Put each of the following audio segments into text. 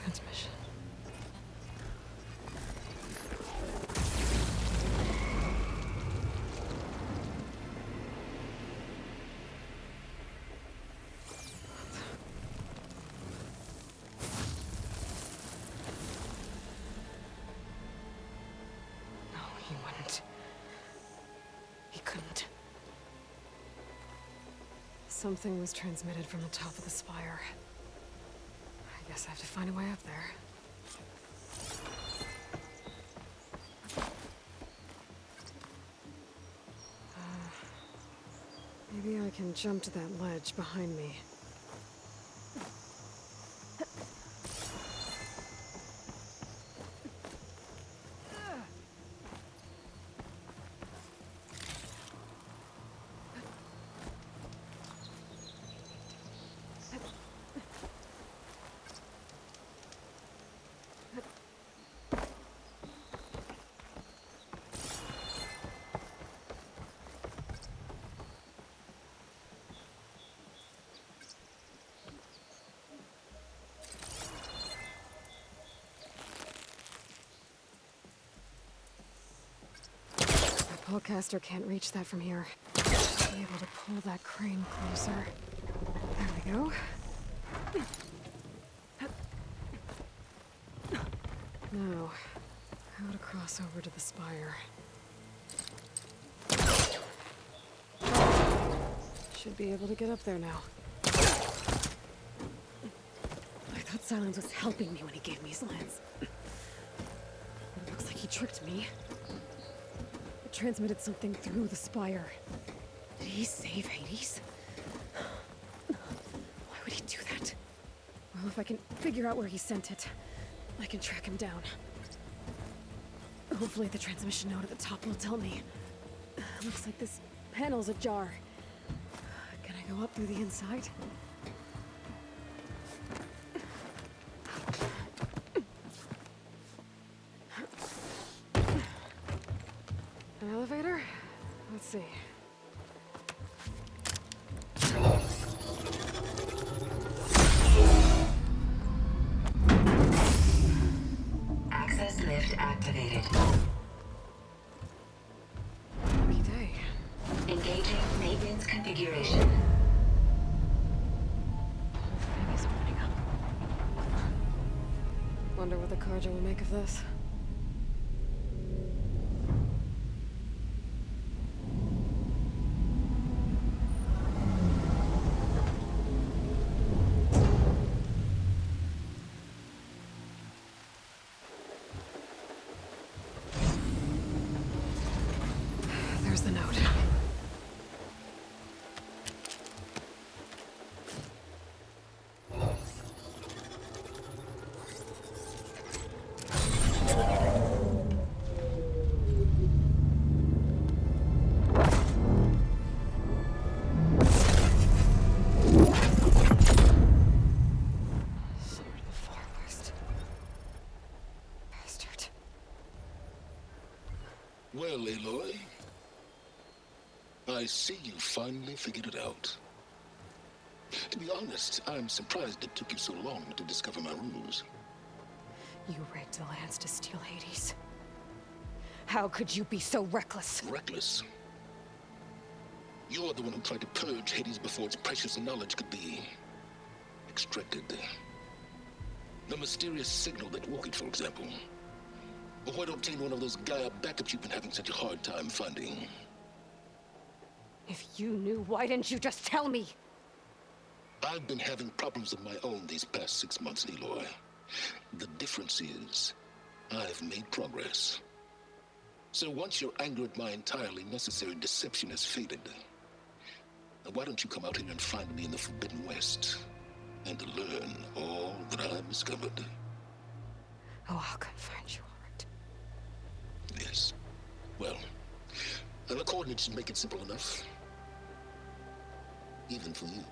Transmission. No, he wouldn't. He couldn't. Something was transmitted from the top of the spire. I guess I have to find a way up there. Maybe I can jump to that ledge behind me. The Pullcaster can't reach that from here. Be able to pull that crane closer. There we go. Now, how to cross over to the spire. Should be able to get up there now. I thought Silence was helping me when he gave me his lance. But it looks like he tricked me. It transmitted something through the spire. Did he save Hades? Why would he do that? Well, if I can figure out where he sent it, I can track him down. Hopefully the transmission node at the top will tell me. Looks like this panel's ajar. Can I go up through the inside? An elevator? Let's see. Access lift activated. Lucky day. Engaging maintenance configuration. Whole thing is opening up. Wonder what the Carja will make of this. There's the note. Sword of the Far West. Bastard. Well, Aloy, I see you finally figured it out. To be honest, I'm surprised it took you so long to discover my ruse. You rigged the lance to steal Hades. How could you be so reckless? Reckless? You're the one who tried to purge Hades before its precious knowledge could be extracted. The mysterious signal that woke it, for example. Or why to obtain one of those Gaia backups you've been having such a hard time finding. If you knew, why didn't you just tell me? I've been having problems of my own these past 6 months, Aloy. The difference is, I've made progress. So once your anger at my entirely necessary deception has faded, now why don't you come out here and find me in the Forbidden West, and learn all that I've discovered? Oh, I'll come find you, all right. Yes. Well, and the coordinates should make it simple enough. Even for you.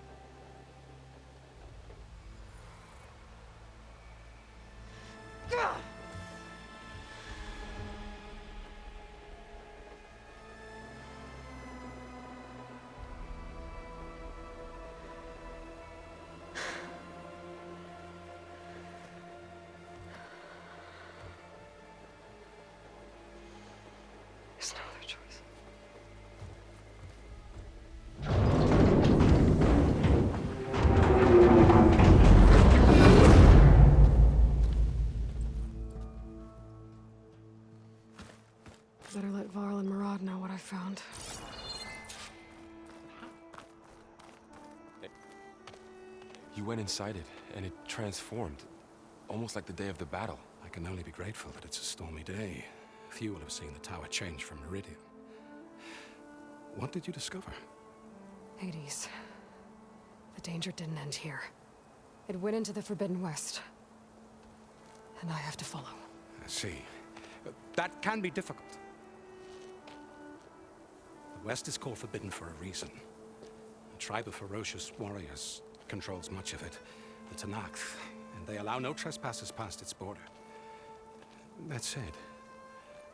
You went inside it, and it transformed. Almost like the day of the battle. I can only be grateful that it's a stormy day. Few will have seen the tower change from Meridian. What did you discover? Hades. The danger didn't end here. It went into the Forbidden West. And I have to follow. I see. That can be difficult. The West is called Forbidden for a reason. A tribe of ferocious warriors controls much of it, the Tenakth, and they allow no trespassers past its border. That said,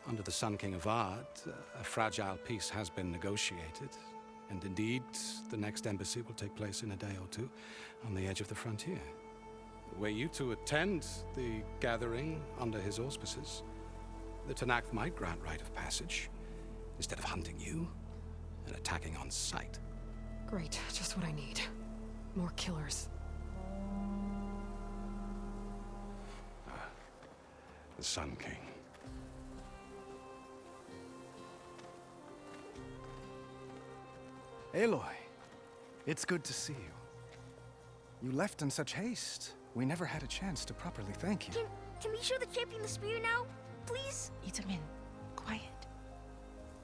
under the Sun King of Ard, a fragile peace has been negotiated, and indeed, the next embassy will take place in a day or two on the edge of the frontier. Were you to attend the gathering under his auspices, the Tenakth might grant right of passage, instead of hunting you and attacking on sight. Great, just what I need. More killers. The Sun King. Aloy, it's good to see you. You left in such haste. We never had a chance to properly thank you. Can we show the champion the spear now? Please? Itamin, quiet.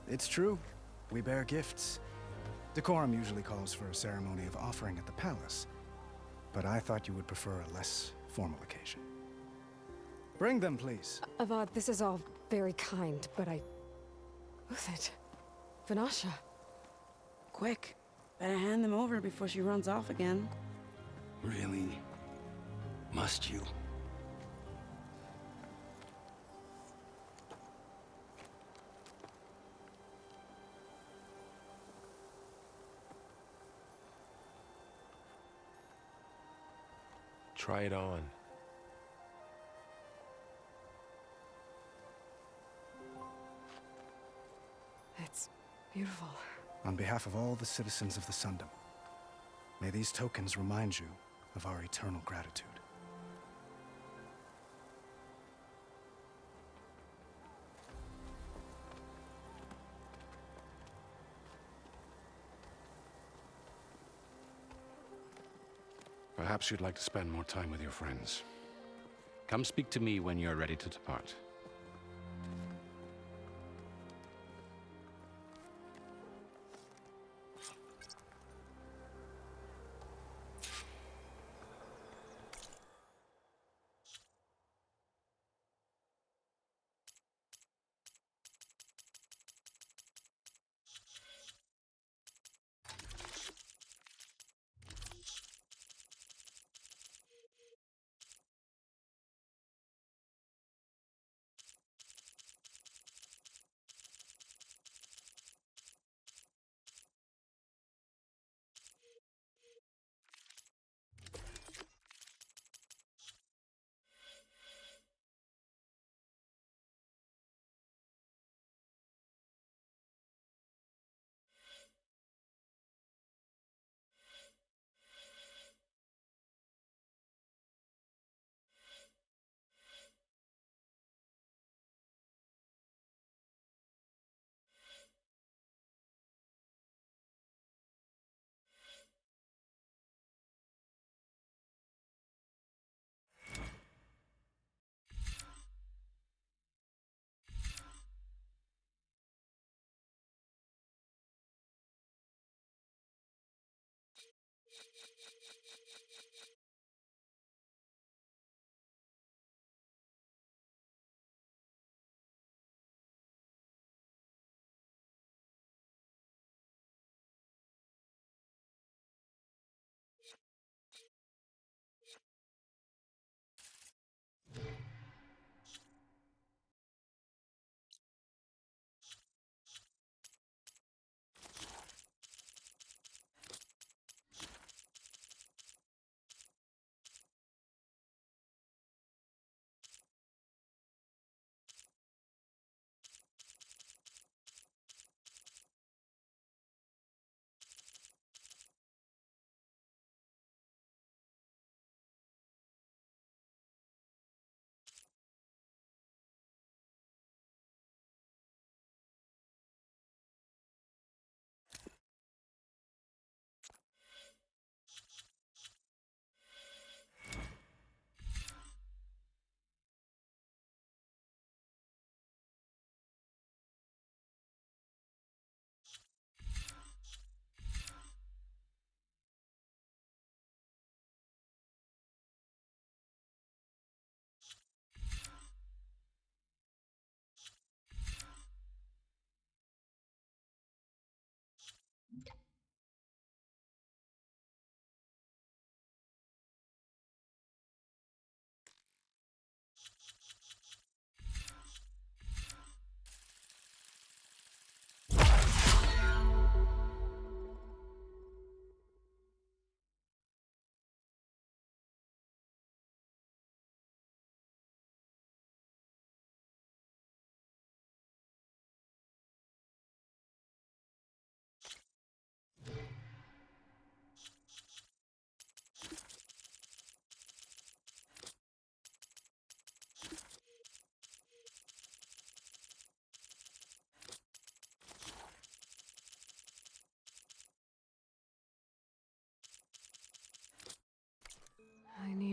It's true. We bear gifts. Decorum usually calls for a ceremony of offering at the palace, but I thought you would prefer a less formal occasion. Bring them, please. Avad, this is all very kind, but Who's it? Vanasha. Quick. Better hand them over before she runs off again. Really? Must you? Try it on. It's beautiful. On behalf of all the citizens of the Sundom, may these tokens remind you of our eternal gratitude. Perhaps you'd like to spend more time with your friends. Come speak to me when you're ready to depart.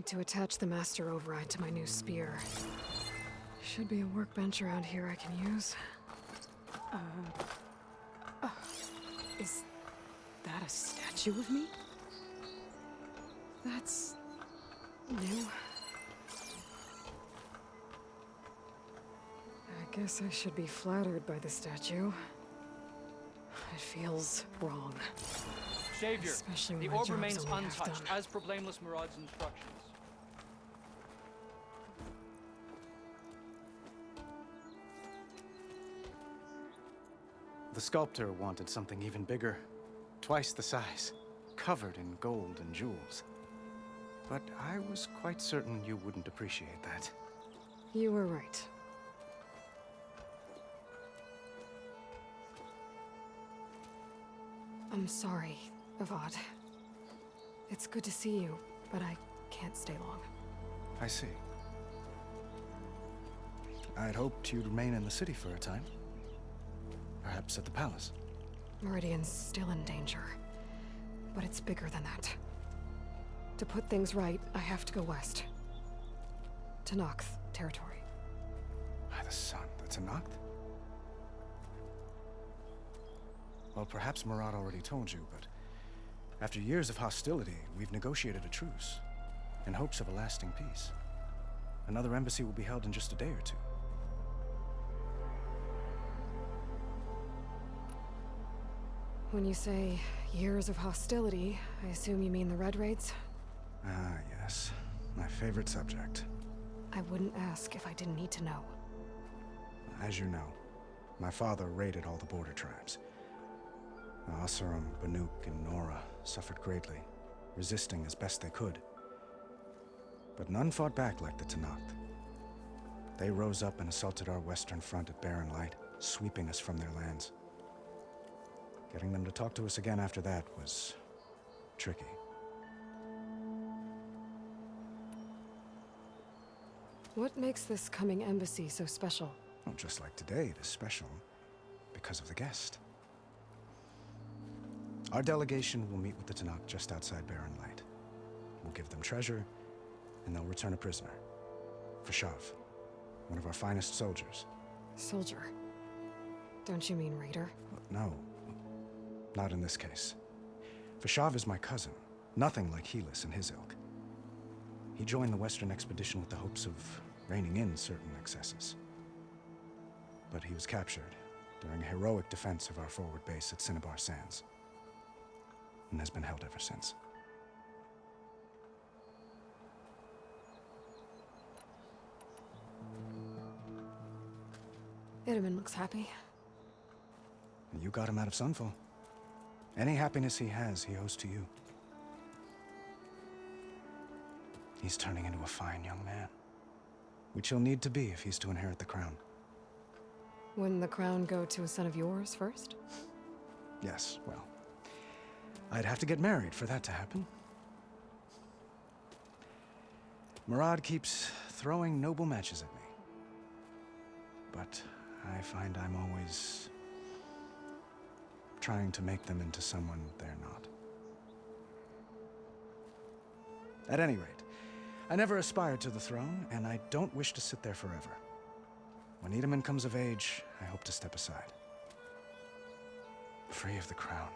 to attach the master override to my new spear. Should be a workbench around here I can use. Is that a statue of me? That's new. I guess I should be flattered by the statue. It feels wrong. Savior, Especially when the my orb job's remains only half untouched, done. as per Blameless Murad's instructions. The sculptor wanted something even bigger, twice the size, covered in gold and jewels. But I was quite certain you wouldn't appreciate that. You were right. I'm sorry, Avad. It's good to see you, but I can't stay long. I see. I'd hoped you'd remain in the city for a time. Perhaps at the palace. Meridian's still in danger, but it's bigger than that. To put things right, I have to go west. To Noct territory. By the sun, that's a Noct? Well, perhaps Murad already told you, but after years of hostility, we've negotiated a truce, in hopes of a lasting peace. Another embassy will be held in just a day or two. When you say years of hostility, I assume you mean the Red Raids? Ah, yes. My favorite subject. I wouldn't ask if I didn't need to know. As you know, my father raided all the border tribes. The Asurum, Banuk, and Nora suffered greatly, resisting as best they could. But none fought back like the Tenakth. They rose up and assaulted our western front at Barren Light, sweeping us from their lands. Getting them to talk to us again after that was tricky. What makes this coming embassy so special? Well, just like today, it is special because of the guest. Our delegation will meet with the Tenakth just outside Barren Light. We'll give them treasure, and they'll return a prisoner. Fashav, one of our finest soldiers. Soldier. Don't you mean raider? No, not in this case. Fashav is my cousin, nothing like Hellish and his ilk. He joined the Western expedition with the hopes of reining in certain excesses. But he was captured during a heroic defense of our forward base at Cinnabar Sands, and has been held ever since. Itaman looks happy. You got him out of Sunfall. Any happiness he has, he owes to you. He's turning into a fine young man, which he'll need to be if he's to inherit the crown. Wouldn't the crown go to a son of yours first? Yes, well, I'd have to get married for that to happen. Murad keeps throwing noble matches at me. But I find I'm always trying to make them into someone they're not. At any rate, I never aspired to the throne, and I don't wish to sit there forever. When Itaman comes of age, I hope to step aside. Free of the crown.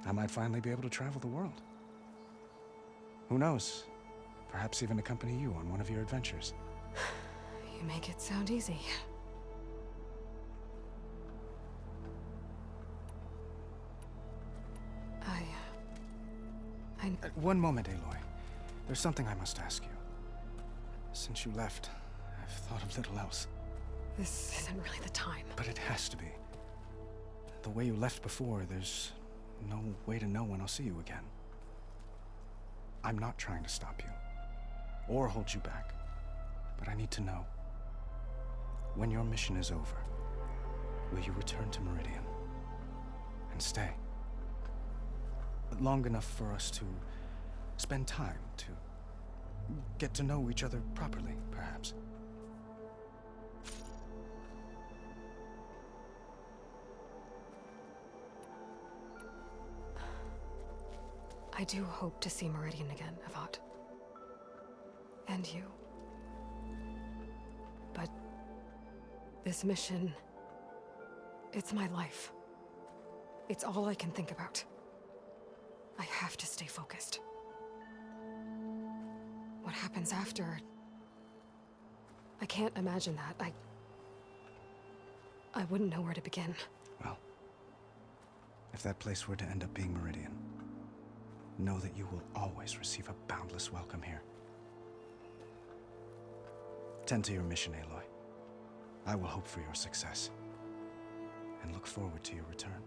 I might finally be able to travel the world. Who knows? Perhaps even accompany you on one of your adventures. You make it sound easy. One moment, Aloy. There's something I must ask you. Since you left, I've thought of little else. This isn't really the time. But it has to be. The way you left before, there's no way to know when I'll see you again. I'm not trying to stop you, or hold you back. But I need to know. When your mission is over, will you return to Meridian? And stay? Long enough for us to spend time, to get to know each other properly, perhaps. I do hope to see Meridian again, Avad. defend you. But this mission, it's my life. It's all I can think about. I have to stay focused. What happens after? I can't imagine that. I wouldn't know where to begin. Well, if that place were to end up being Meridian, know that you will always receive a boundless welcome here. Tend to your mission, Aloy. I will hope for your success, and look forward to your return.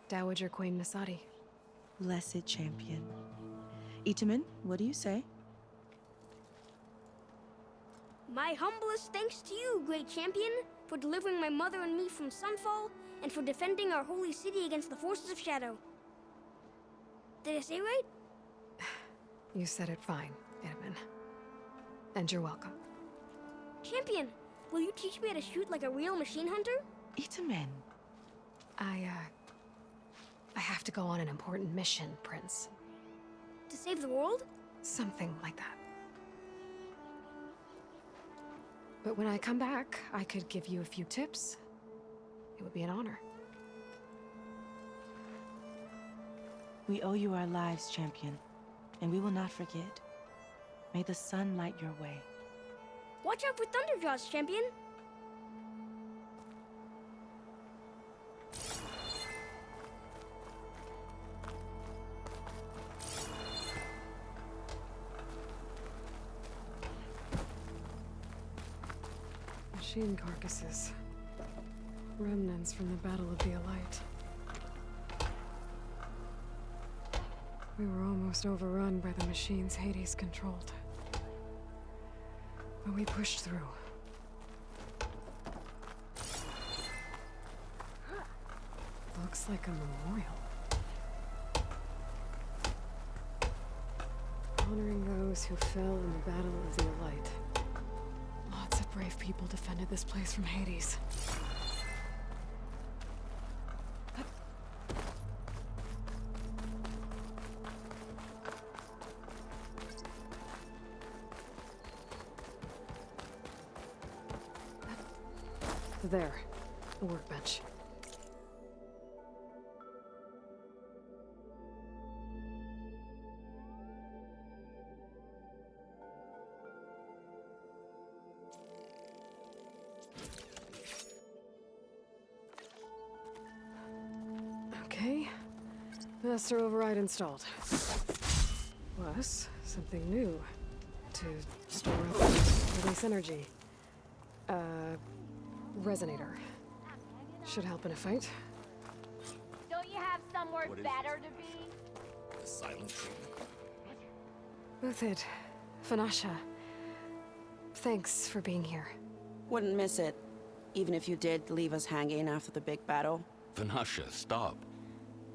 Dowager Queen Nasadi. Blessed champion. Itamen, what do you say? My humblest thanks to you, great champion, for delivering my mother and me from Sunfall, and for defending our holy city against the forces of Shadow. Did I say right? You said it fine, Itamen. And you're welcome. Champion, will you teach me how to shoot like a real machine hunter? Itamen. I have to go on an important mission, Prince. To save the world? Something like that. But when I come back, I could give you a few tips. It would be an honor. We owe you our lives, champion, and we will not forget. May the sun light your way. Watch out for Thunderjaws, champion! Machine carcasses. Remnants from the Battle of the Alight. We were almost overrun by the machines Hades controlled. But we pushed through. Looks like a memorial. Honoring those who fell in the Battle of the Alight. Lots of brave people defended this place from Hades. There, the workbench. Okay, master override installed. Plus, something new to store up and release energy. Resonator. Should help in a fight. Don't you have somewhere better to be? The silent treatment. Uthid, Vanasha. Thanks for being here. Wouldn't miss it, even if you did leave us hanging after the big battle. Vanasha, stop.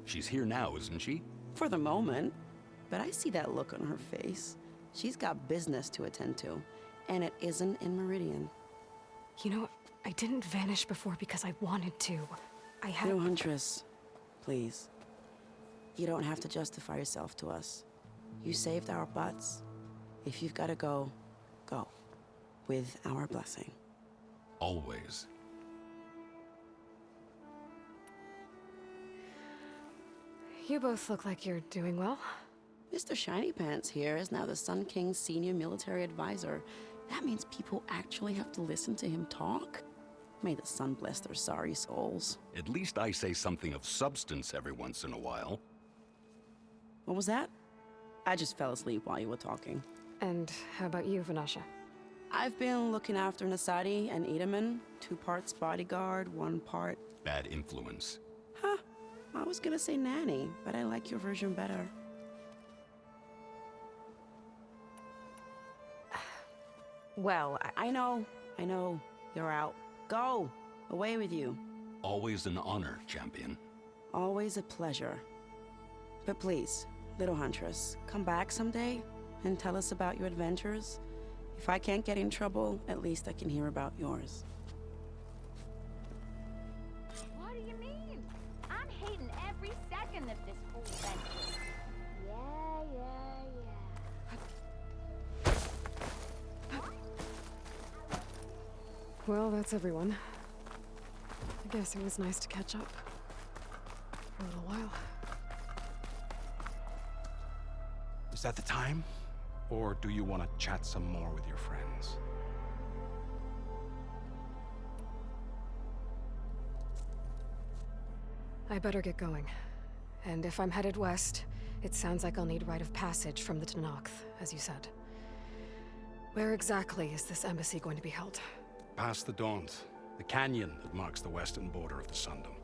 She's here now, isn't she? For the moment. But I see that look on her face. She's got business to attend to, and it isn't in Meridian. You know, I didn't vanish before because I wanted to. I had... No, Huntress. Please. You don't have to justify yourself to us. You saved our butts. If you've got to go, go. With our blessing. Always. You both look like you're doing well. Mr. Shiny Pants here is now the Sun King's senior military advisor. That means people actually have to listen to him talk? May the sun bless their sorry souls. At least I say something of substance every once in a while. What was that? I just fell asleep while you were talking. And how about you, Vanasha? I've been looking after Nasadi and Itamen. 2 parts bodyguard, 1 part... Bad influence. Huh. I was gonna say nanny, but I like your version better. Well, I know. You're out. Go! Away with you. Always an honor, champion. Always a pleasure. But please, little huntress, come back someday and tell us about your adventures. If I can't get in trouble, at least I can hear about yours. What do you mean? I'm hating every second of this whole venture. Yeah. Well, that's everyone. I guess it was nice to catch up. For a little while. Is that the time? Or do you want to chat some more with your friends? I better get going. And if I'm headed west, it sounds like I'll need rite of passage from the Tenakth, as you said. Where exactly is this embassy going to be held? Past the Daunt, the canyon that marks the western border of the Sundom.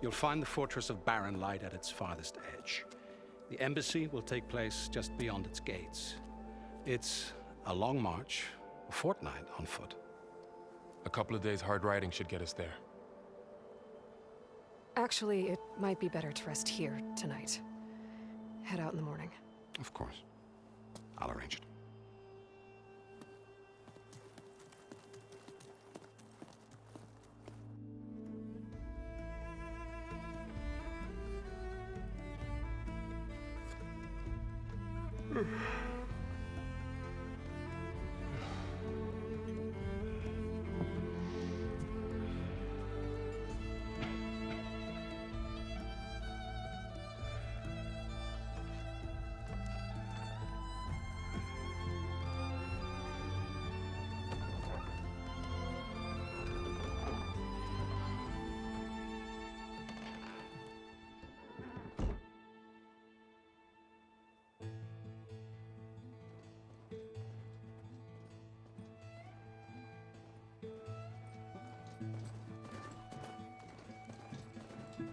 You'll find the fortress of Barren Light at its farthest edge. The embassy will take place just beyond its gates. It's a long march, a fortnight on foot. A couple of days hard riding should get us there. Actually, it might be better to rest here tonight. Head out in the morning. Of course. I'll arrange it.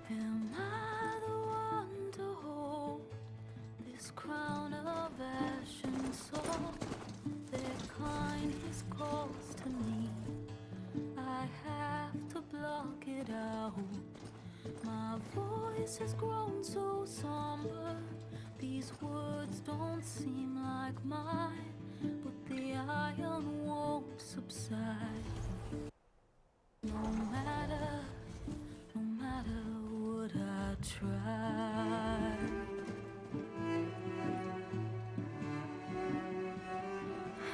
Am I the one to hold this crown of ash and salt? Their kindness calls to me. I have to block it out. My voice has grown so somber. These words don't seem like mine, but the iron won't subside. No matter what I try.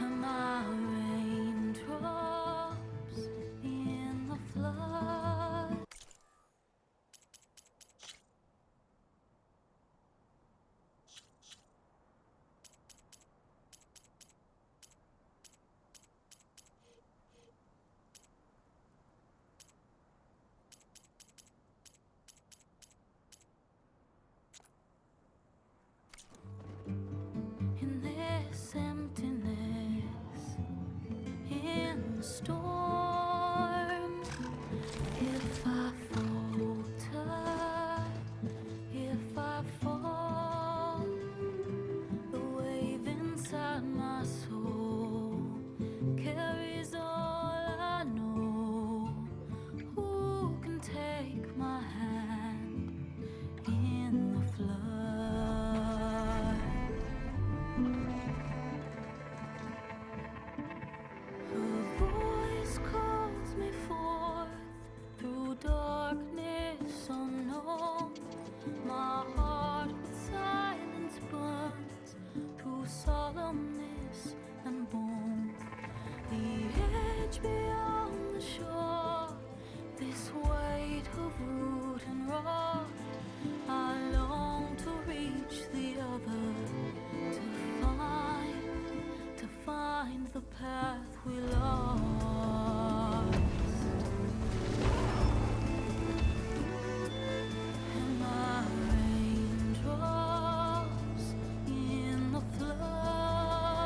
Am I raindrops in the flood? In this emptiness, in the storm, if I falter, if I fall, the wave inside my soul carries all I know. Who can take my hand in the flood? Her voice calls me forth through darkness unknown. My heart with silence burns through solemnness and bone. The edge beyond the shore, this weight of root and rot. I long to reach the other, to find the path we lost. Am I raindrops in the flood?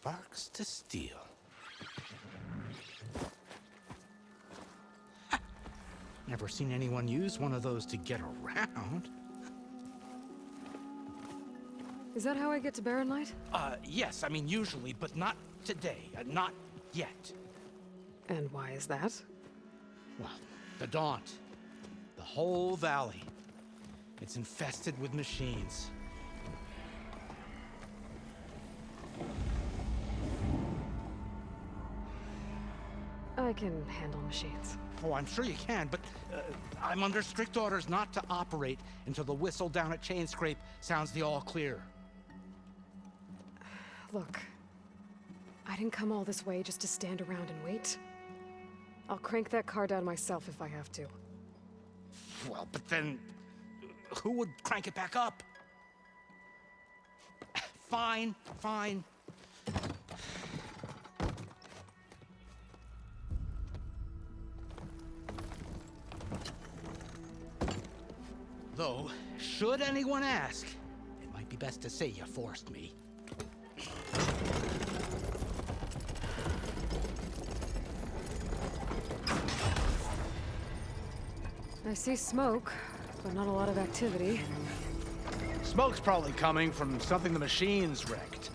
Sparks to steel. Never seen anyone use one of those to get around. Is that how I get to Barren Light? Yes, I mean usually, but not today. Not yet. And why is that? Well, the Daunt. The whole valley. It's infested with machines. I can handle machines. Oh, I'm sure you can, but I'm under strict orders not to operate until the whistle down at Chainscrape sounds the all clear. Look, I didn't come all this way just to stand around and wait. I'll crank that car down myself if I have to. Well, but then who would crank it back up? Fine, fine. Though, should anyone ask, it might be best to say you forced me. I see smoke, but not a lot of activity. Smoke's probably coming from something the machines wrecked.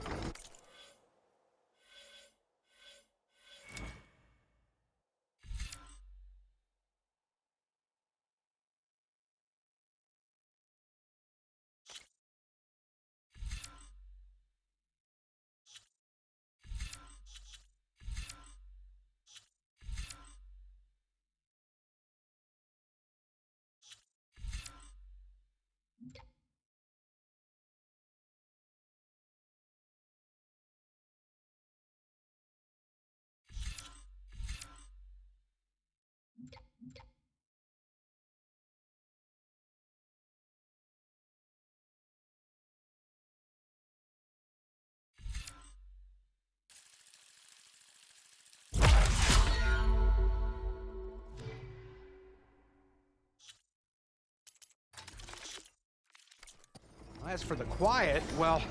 As for the quiet, well,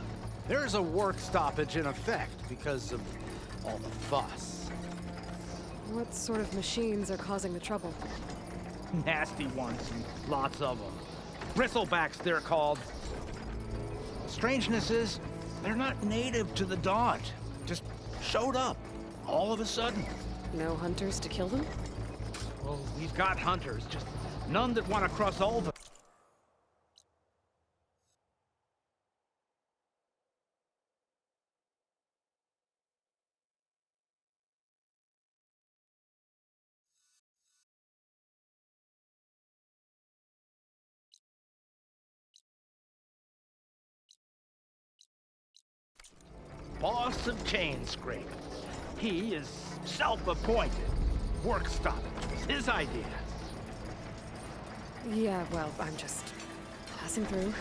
there's a work stoppage in effect because of all the fuss. What sort of machines are causing the trouble? Nasty ones, and lots of them. Bristlebacks, they're called. The strangeness is, they're not native to the Daunt. Just showed up, all of a sudden. No hunters to kill them? Well, we've got hunters, just none that want to cross over. Boss of Chainscrape. He is self-appointed. Work stoppage was his idea. Yeah, well, I'm just passing through.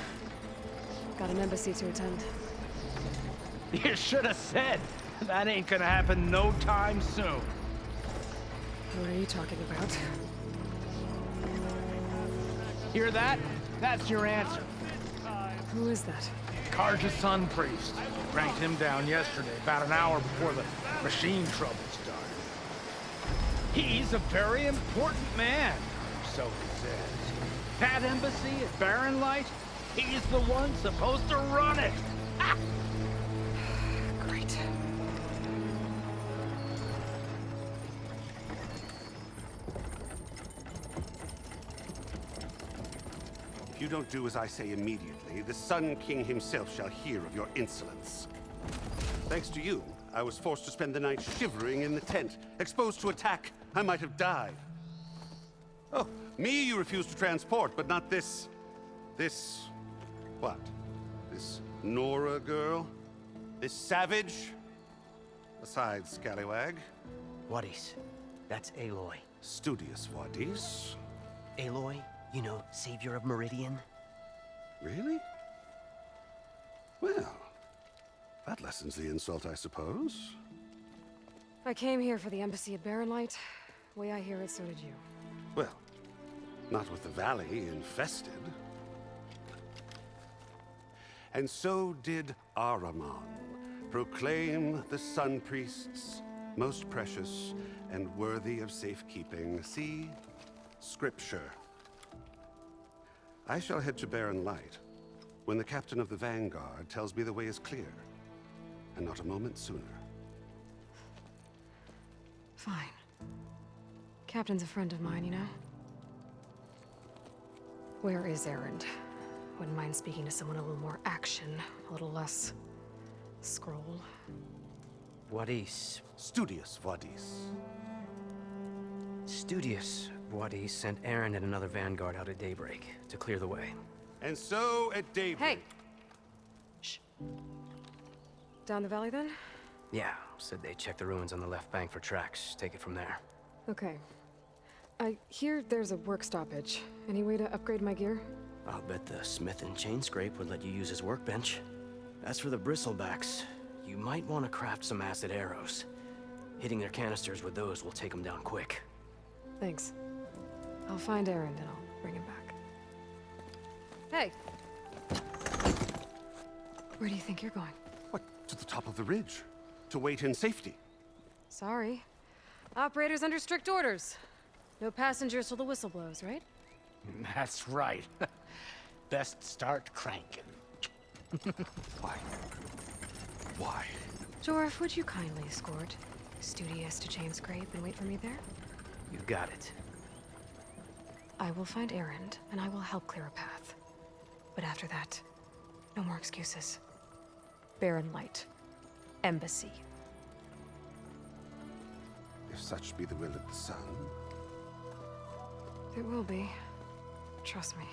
Got an embassy to attend. You should have said. That ain't gonna happen no time soon. What are you talking about? Hear that? That's your answer. Who is that? Karja's Sun Priest. Cranked him down yesterday, about an hour before the machine trouble started. He's a very important man, so he says. That embassy at Barren Light, he's the one supposed to run it. Ha! Great. If you don't do as I say immediately, the Sun King himself shall hear of your insolence. Thanks to you, I was forced to spend the night shivering in the tent. Exposed to attack, I might have died. Oh, me you refuse to transport, but not this... what? This Nora girl? This savage? Besides, scallywag. Wadis. That's Aloy. Studious Wadis. Aloy, you know, savior of Meridian. Really? Well, that lessens the insult, I suppose. I came here for the embassy at Barren Light. Way I hear it, so did you. Well, not with the valley infested. And so did Ahriman, Proclaim the Sun Priests most precious and worthy of safekeeping. See Scripture. I shall head to Barren Light when the captain of the Vanguard tells me the way is clear, and not a moment sooner. Fine. Captain's a friend of mine, you know? Where is Erend? Wouldn't mind speaking to someone a little more action, a little less scroll. Wadis. Studious Wadis. Studious Wadis sent Aaron and another vanguard out at daybreak to clear the way. And so at daybreak... Hey! Shh. Down the valley, then? Yeah, said they checked the ruins on the left bank for tracks. Take it from there. Okay. I hear there's a work stoppage. Any way to upgrade my gear? I'll bet the smith and chain scrape would let you use his workbench. As for the bristlebacks, you might want to craft some acid arrows. Hitting their canisters with those will take them down quick. Thanks. I'll find Erend and I'll bring him back. Hey! Where do you think you're going? What, to the top of the ridge? To wait in safety? Sorry. Operator's under strict orders. No passengers till the whistle blows, right? That's right. Best start cranking. Why? Why? Jorf, would you kindly escort Studious to Chain Scrape and wait for me there? You got it. I will find Erend, and I will help clear a path. But after that, no more excuses. Barren Light. Embassy. If such be the will of the sun. It will be. Trust me.